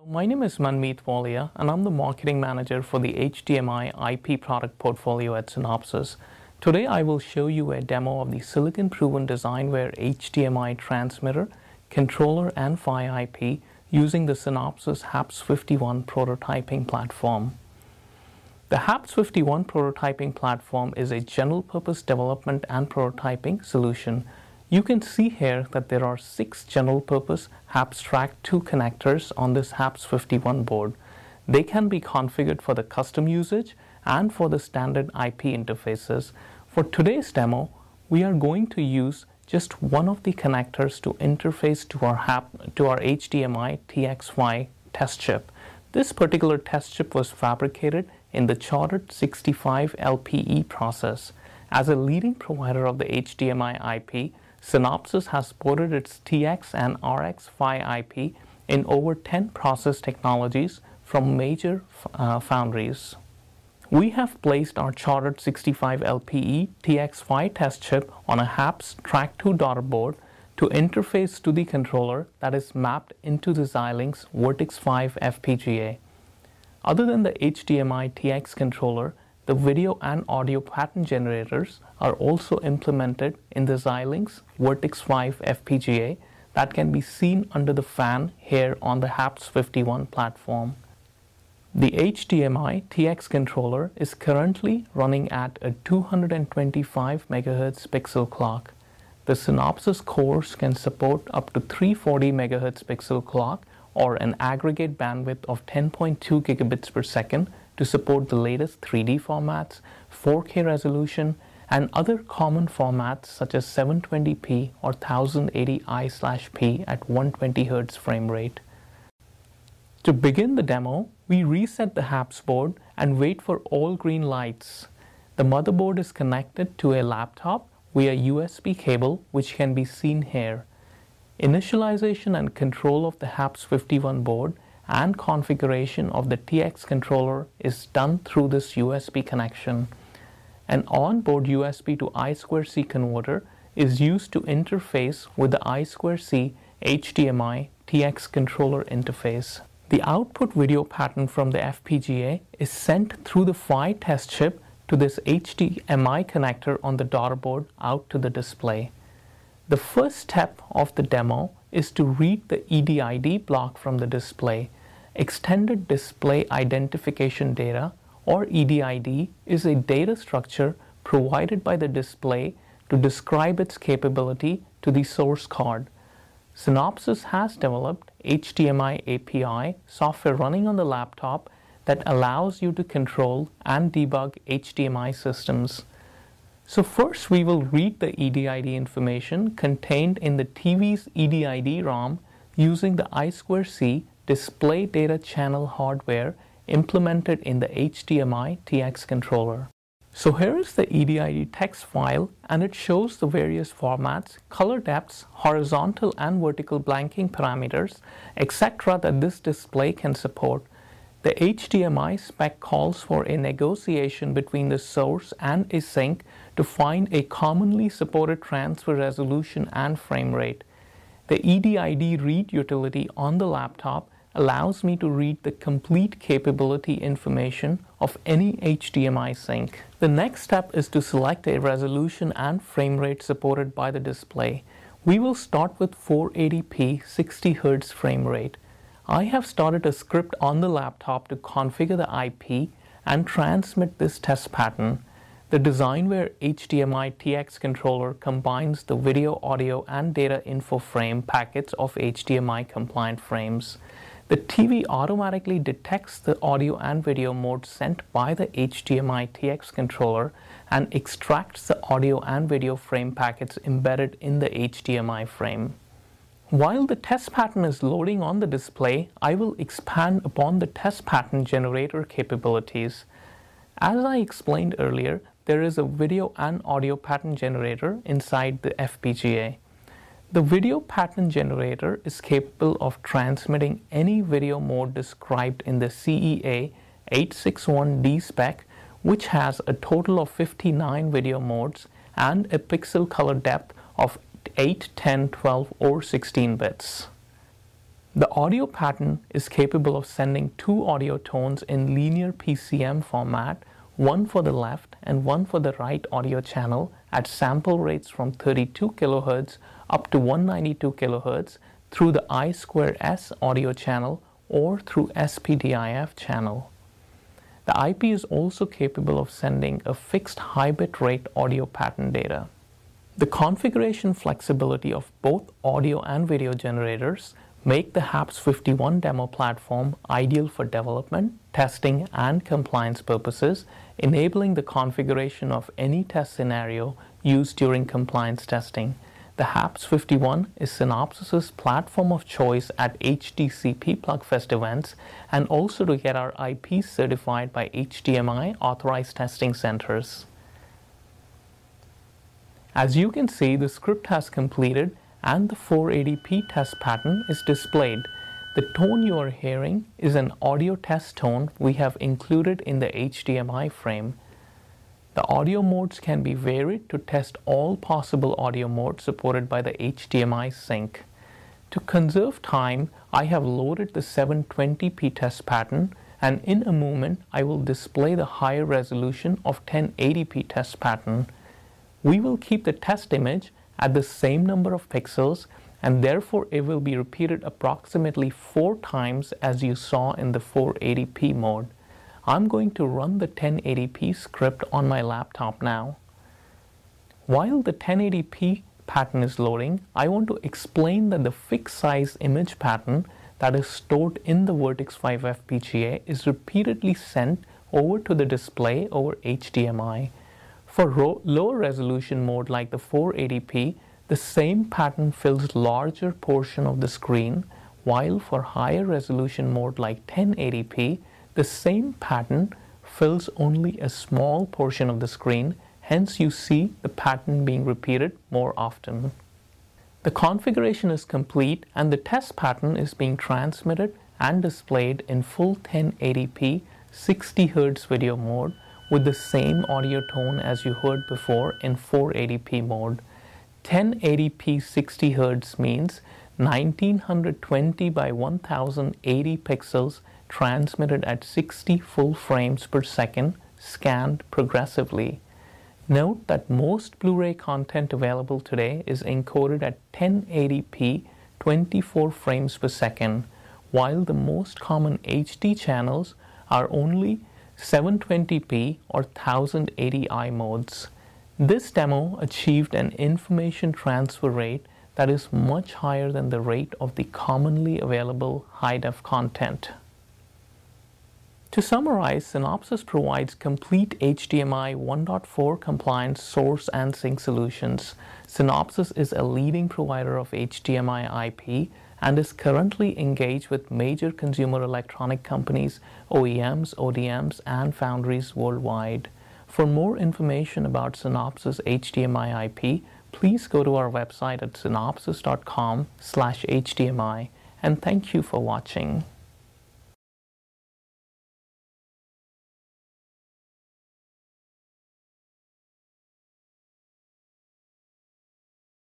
My name is Manmeet Walia and I'm the Marketing Manager for the HDMI IP product portfolio at Synopsys. Today I will show you a demo of the silicon-proven DesignWare HDMI transmitter, controller and PHY IP using the Synopsys HAPS-51 prototyping platform. The HAPS-51 prototyping platform is a general-purpose development and prototyping solution. You can see here that there are 6 general-purpose HAPS Track 2 connectors on this HAPS-51 board. They can be configured for the custom usage and for the standard IP interfaces. For today's demo, we are going to use just one of the connectors to interface to our HDMI TX test chip. This particular test chip was fabricated in the chartered 65 LPE process. As a leading provider of the HDMI IP, Synopsys has ported its TX and RX PHY IP in over 10 process technologies from major foundries. We have placed our chartered 65 LPE TX PHY test chip on a HAPS Track 2 daughter board to interface to the controller that is mapped into the Xilinx Vertex 5 FPGA. Other than the HDMI TX controller, the video and audio pattern generators are also implemented in the Xilinx Vertex 5 FPGA that can be seen under the fan here on the HAPS-51 platform. The HDMI TX controller is currently running at a 225 MHz pixel clock. The Synopsys cores can support up to 340 MHz pixel clock or an aggregate bandwidth of 10.2 gigabits per second to support the latest 3D formats, 4K resolution, and other common formats such as 720p or 1080i/p at 120 Hz frame rate. To begin the demo, we reset the HAPS board and wait for all green lights. The motherboard is connected to a laptop via USB cable, which can be seen here. Initialization and control of the HAPS-51 board and configuration of the TX controller is done through this USB connection. An onboard USB to I2C converter is used to interface with the I2C HDMI TX controller interface. The output video pattern from the FPGA is sent through the PHY test chip to this HDMI connector on the daughter board out to the display. The first step of the demo is to read the EDID block from the display. Extended Display Identification Data, or EDID, is a data structure provided by the display to describe its capability to the source card. Synopsys has developed HDMI API software running on the laptop that allows you to control and debug HDMI systems. So first we will read the EDID information contained in the TV's EDID ROM using the I2C Display Data Channel hardware implemented in the HDMI TX controller. So here is the EDID text file, and it shows the various formats, color depths, horizontal and vertical blanking parameters, etc. that this display can support. The HDMI spec calls for a negotiation between the source and a sink to find a commonly supported transfer resolution and frame rate. The EDID read utility on the laptop allows me to read the complete capability information of any HDMI sink. The next step is to select a resolution and frame rate supported by the display. We will start with 480p 60 Hz frame rate. I have started a script on the laptop to configure the IP and transmit this test pattern. The DesignWare HDMI TX controller combines the video, audio, and data info frame packets of HDMI compliant frames. The TV automatically detects the audio and video mode sent by the HDMI TX controller and extracts the audio and video frame packets embedded in the HDMI frame. While the test pattern is loading on the display, I will expand upon the test pattern generator capabilities. As I explained earlier, there is a video and audio pattern generator inside the FPGA. The video pattern generator is capable of transmitting any video mode described in the CEA 861D spec, which has a total of 59 video modes and a pixel color depth of 8, 10, 12, or 16 bits. The audio pattern is capable of sending two audio tones in linear PCM format, one for the left and one for the right audio channel at sample rates from 32 kHz up to 192 kHz through the I2S audio channel or through SPDIF channel. The IP is also capable of sending a fixed high bit rate audio pattern data. The configuration flexibility of both audio and video generators make the HAPS-51 demo platform ideal for development, testing, and compliance purposes, enabling the configuration of any test scenario used during compliance testing. The HAPS-51 is Synopsys' platform of choice at HDCP Plugfest events and also to get our IP certified by HDMI authorized testing centers. As you can see, the script has completed and the 480p test pattern is displayed. The tone you are hearing is an audio test tone we have included in the HDMI frame. The audio modes can be varied to test all possible audio modes supported by the HDMI sync. To conserve time, I have loaded the 720p test pattern, and in a moment I will display the higher resolution of 1080p test pattern. We will keep the test image at the same number of pixels, and therefore it will be repeated approximately 4 times as you saw in the 480p mode. I'm going to run the 1080p script on my laptop now. While the 1080p pattern is loading, I want to explain that the fixed size image pattern that is stored in the Vertex 5 FPGA is repeatedly sent over to the display over HDMI. For lower resolution mode like the 480p, the same pattern fills larger portion of the screen, while for higher resolution mode like 1080p, the same pattern fills only a small portion of the screen, hence you see the pattern being repeated more often. The configuration is complete and the test pattern is being transmitted and displayed in full 1080p 60 Hz video mode with the same audio tone as you heard before in 480p mode. 1080p 60 Hz means 1920 by 1080 pixels transmitted at 60 full frames per second, scanned progressively. Note that most Blu-ray content available today is encoded at 1080p 24 frames per second, while the most common HD channels are only 720p or 1080i modes. This demo achieved an information transfer rate that is much higher than the rate of the commonly available high-def content. To summarize, Synopsys provides complete HDMI 1.4 compliant source and sync solutions. Synopsys is a leading provider of HDMI IP and is currently engaged with major consumer electronic companies, OEMs, ODMs, and foundries worldwide. For more information about Synopsys HDMI IP, please go to our website at synopsys.com/HDMI, and thank you for watching.